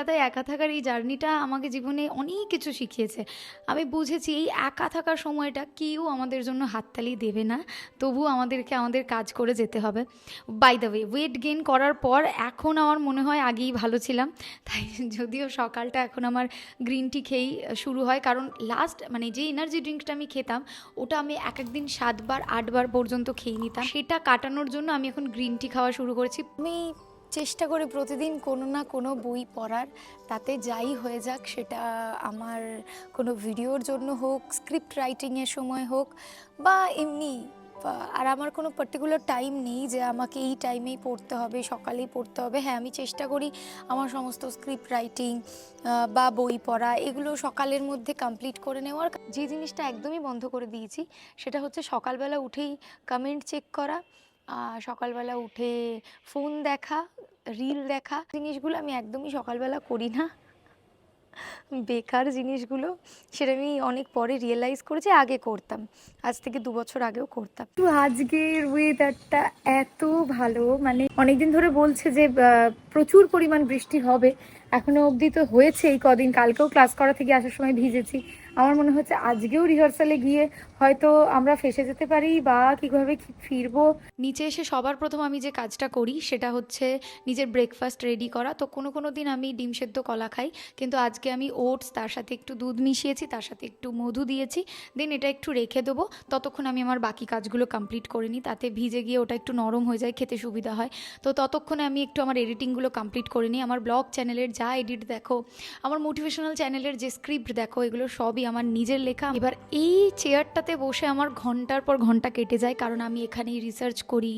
কলকাতায় একা থাকার এই জার্নিটা আমাকে জীবনে অনেক কিছু শিখিয়েছে। আমি বুঝেছি এই একা থাকার সময়টা কেউ আমাদের জন্য হাততালি দেবে না, তবুও আমাদেরকে আমাদের কাজ করে যেতে হবে। বাই দ্য ওয়েট গেইন করার পর এখন আমার মনে হয় আগেই ভালো ছিলাম। তাই যদিও সকালটা এখন আমার গ্রিন টি খেয়েই শুরু হয়, কারণ লাস্ট মানে যে এনার্জি ড্রিঙ্কটা আমি খেতাম ওটা আমি এক একদিন 7বার 8বার পর্যন্ত খেয়ে নিতাম। সেটা কাটানোর জন্য আমি এখন গ্রিন টি খাওয়া শুরু করেছি। আমি চেষ্টা করি প্রতিদিন কোনো না কোনো বই পড়ার, তাতে যাই হয়ে যাক, সেটা আমার কোনো ভিডিওর জন্য হোক, স্ক্রিপ্ট রাইটিংয়ের সময় হোক বা এমনি। আর আমার কোনো পার্টিকুলার টাইম নেই যে আমাকে এই টাইমেই পড়তে হবে, সকালেই পড়তে হবে। হ্যাঁ, আমি চেষ্টা করি আমার সমস্ত স্ক্রিপ্ট রাইটিং বা বই পড়া এগুলো সকালের মধ্যে কমপ্লিট করে নেওয়ার। যে জিনিসটা একদমই বন্ধ করে দিয়েছি সেটা হচ্ছে সকালবেলা উঠেই কমেন্ট চেক করা, সকালবেলা উঠে ফোন দেখা, রিল দেখা। জিনিসগুলো আমি একদমই সকালবেলা করি না, বেকার জিনিসগুলো। সেটা আমি অনেক পরে রিয়েলাইজ করেছি, আগে করতাম, আজ থেকে 2 বছর আগেও করতাম। তো আজকের ওয়েদারটা এত ভালো, মানে অনেকদিন ধরে বলছে যে প্রচুর পরিমাণ বৃষ্টি হবে, এখনো অবধি তো হয়েছে এই কদিন। কালকেও ক্লাস করা থেকে আসার সময় ভিজেছি। আমার মনে হচ্ছে আজকেও রিহার্সালে গিয়ে হয়তো আমরা ফেসে যেতে পারি বা কীভাবে ফিরবো। নিচে এসে সবার প্রথম আমি যে কাজটা করি সেটা হচ্ছে নিজের ব্রেকফাস্ট রেডি করা। তো কোনো দিন আমি ডিম সেদ্ধ কলা খাই, কিন্তু আজকে আমি ওটস, তার সাথে একটু দুধ মিশিয়েছি, তার সাথে একটু মধু দিয়েছি। দেন এটা একটু রেখে দেবো, ততক্ষণ আমি আমার বাকি কাজগুলো কমপ্লিট করে নিই। তাতে ভিজে গিয়ে ওটা একটু নরম হয়ে যায়, খেতে সুবিধা হয়। তো ততক্ষণে আমি একটু আমার এডিটিংগুলো কমপ্লিট করে নিই। আমার ব্লগ চ্যানেলের যা এডিট দেখো, আমার মোটিভেশনাল চ্যানেলের যে স্ক্রিপ্ট দেখো, এগুলো সবই আমার নিজের লেখা। এবার এই চেয়ারটাতে বসে আমার ঘন্টার পর ঘন্টা কেটে যায়, কারণ আমি এখানেই রিসার্চ করি,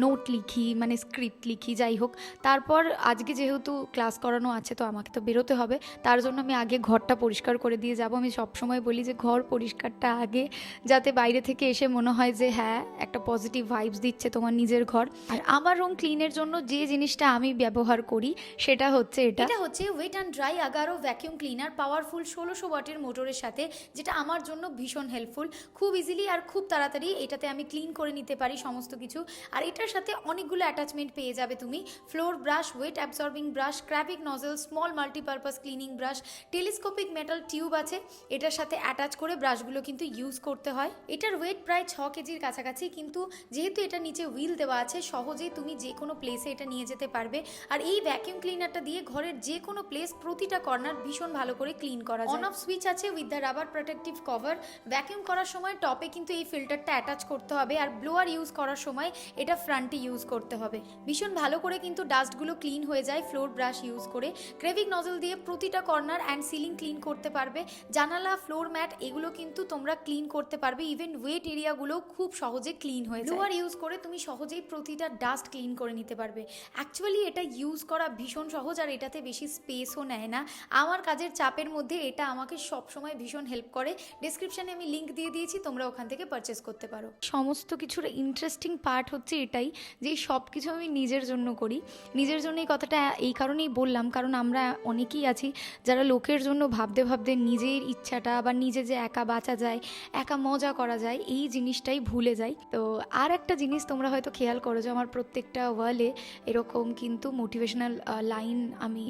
নোট লিখি, মানে স্ক্রিপ্ট লিখি, যাই হোক। তারপর আজকে যেহেতু ক্লাস করানো আছে তো আমাকে তো বেরোতে হবে, তার জন্য আমি আগে ঘরটা পরিষ্কার করে দিয়ে যাব। আমি সবসময় বলি যে ঘর পরিষ্কারটা আগে, যাতে বাইরে থেকে এসে মনে হয় যে হ্যাঁ, একটা পজিটিভ ভাইবস দিচ্ছে তোমার নিজের ঘর। আর আমার রুম ক্লিনের জন্য যে জিনিসটা আমি ব্যবহার করি সেটা হচ্ছে এটা হচ্ছে wet and dry Agaro vacuum cleaner, powerful 1600 ওয়াটের মোটরের সাথে, যেটা আমার জন্য ভীষণ হেল্পফুল। খুব ইজিলি আর খুব তাড়াতাড়ি এটাতে আমি ক্লিন করে নিতে পারি সমস্ত কিছু। আর এটার সাথে অনেকগুলো অ্যাটাচমেন্ট পেয়ে যাবে তুমি। Floor brush, wet absorbing brush, crevice nozzle, small multipurpose cleaning brush, telescopic metal tube আছে। এটার সাথে অ্যাটাচ করে ব্রাশগুলো কিন্তু ইউজ করতে হয়। এটার ওয়েট প্রায় 6 কেজির কাছাকাছি, কিন্তু যেহেতু এটা নিচে হুইল দেওয়া আছে, সহজেই তুমি যে কোনো প্লেসে এটা নিয়ে যেতে পারবে। আর এই ভ্যাকিউম ক্লিনারটা দিয়ে ঘরের যে কোনো প্লেস, প্রতিটা কর্নার ভীষণ ভালো করে ক্লিন করা যায়। অন অফ সুইচ আছে with the rubber protective cover. Vacuum করার সময় টপে কিন্তু এই ফিল্টারটা অ্যাটাচ করতে হবে, আর ব্লোয়ার ইউজ করার সময় এটা ফ্রন্টে ইউজ করতে হবে। ভীষণ ভালো করে কিন্তু ডাস্টগুলো ক্লিন হয়ে যায় ফ্লোর ব্রাশ ইউজ করে। ক্রেভিক নজল দিয়ে প্রতিটা কর্নার অ্যান্ড সিলিং ক্লিন করতে পারবে। জানালা, ফ্লোর ম্যাট এগুলো কিন্তু তোমরা ক্লিন করতে পারবে। ইভেন ওয়েট এরিয়াগুলো খুব সহজে ক্লিন হয়ে যায়। ব্লোয়ার ইউজ করে তুমি সহজেই প্রতিটা ডাস্ট ক্লিন করে নিতে পারবে। অ্যাকচুয়ালি এটা ইউজ করা ভীষণ সহজ, আর এটাতে বেশি স্পেসও নেয় না। আমার কাজের চাপের মধ্যে এটা আমাকে সবসময় ভীষণ হেল্প করে। ডেসক্রিপশানে আমি লিঙ্ক দিয়ে দিয়েছি, তোমরা ওখান থেকে পারচেস করতে পারো। সমস্ত কিছুর ইন্টারেস্টিং পার্ট হচ্ছে এটাই যে সব কিছু আমি নিজের জন্য করি। নিজের জন্য এই কথাটা এই কারণেই বললাম, কারণ আমরা অনেকেই আছি যারা লোকের জন্য ভাবতে ভাবতে নিজের ইচ্ছাটা বা নিজে যে একা বাঁচা যায়, একা মজা করা যায়, এই জিনিসটাই ভুলে যাই। তো আর একটা জিনিস তোমরা হয়তো খেয়াল করো যে আমার প্রত্যেকটা ওয়ালে এরকম কিন্তু মোটিভেশনাল লাইন আমি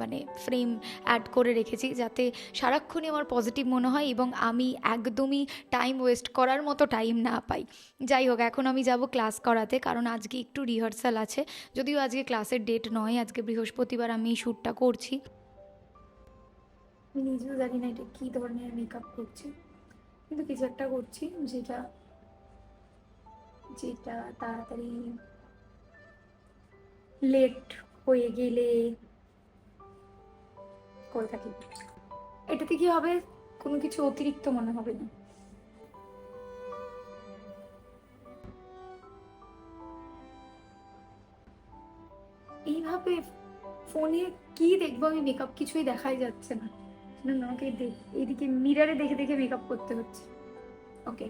মানে ফ্রেম অ্যাড করে রেখেছি, যাতে সারাক্ষণই আমার পজিটিভ মনে হয় এবং আমি একদমই টাইম ওয়েস্ট করার মতো টাইম না পাই। যাই হোক, এখন আমি যাব ক্লাস করাতে, কারণ আজকে একটু রিহার্সাল আছে। যদিও আজকে ক্লাসের ডেট নয়, আজকে বৃহস্পতিবার, আমি এই শ্যুটটা করছি। আমি নিজেও জানি না এটা কী ধরনের মেকআপ করছি, কিন্তু কিছু একটা করছি যেটা তাড়াতাড়ি লেট হয়ে গেলে করে থাকি। এটাতে কি হবে, কোনো কিছু অতিরিক্ত মনে হবে না। এইভাবে ফোনে কি দেখবো আমি, মেকআপ কিছুই দেখাই যাচ্ছে না, আমাকে এইদিকে মিরারে দেখে দেখে মেকআপ করতে হচ্ছে। ওকে,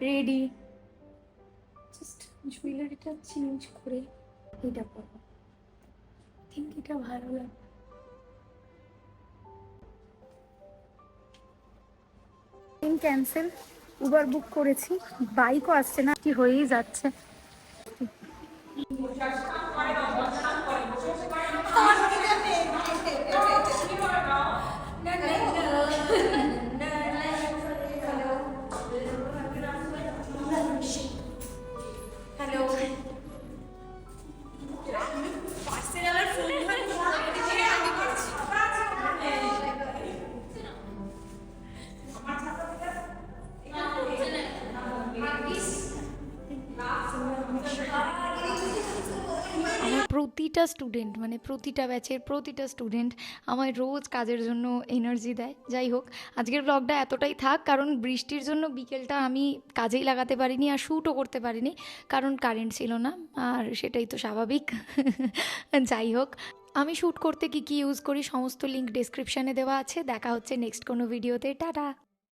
রেডি। জাস্ট জুয়েলারিটা চেঞ্জ করে এটা পরবো, থিঙ্ক এটা ভালো লাগে। ক্যান্সেল, উবার বুক করেছি, বাইকও আসছে না, কি হয়েই যাচ্ছে। প্রতিটা স্টুডেন্ট, মানে প্রতিটা ব্যাচের প্রতিটা স্টুডেন্ট আমায় রোজ কাজের জন্য এনার্জি দেয়। যাই হোক, আজকের ব্লগটা এতটাই থাক, কারণ বৃষ্টির জন্য বিকেলটা আমি কাজেই লাগাতে পারিনি আর শ্যুটও করতে পারিনি, কারণ কারেন্ট ছিল না, আর সেটাই তো স্বাভাবিক। যাই হোক, আমি শ্যুট করতে কী কী ইউজ করি সমস্ত লিঙ্ক ডেসক্রিপশানে দেওয়া আছে। দেখা হচ্ছে নেক্সট কোনো ভিডিওতে। টাটা।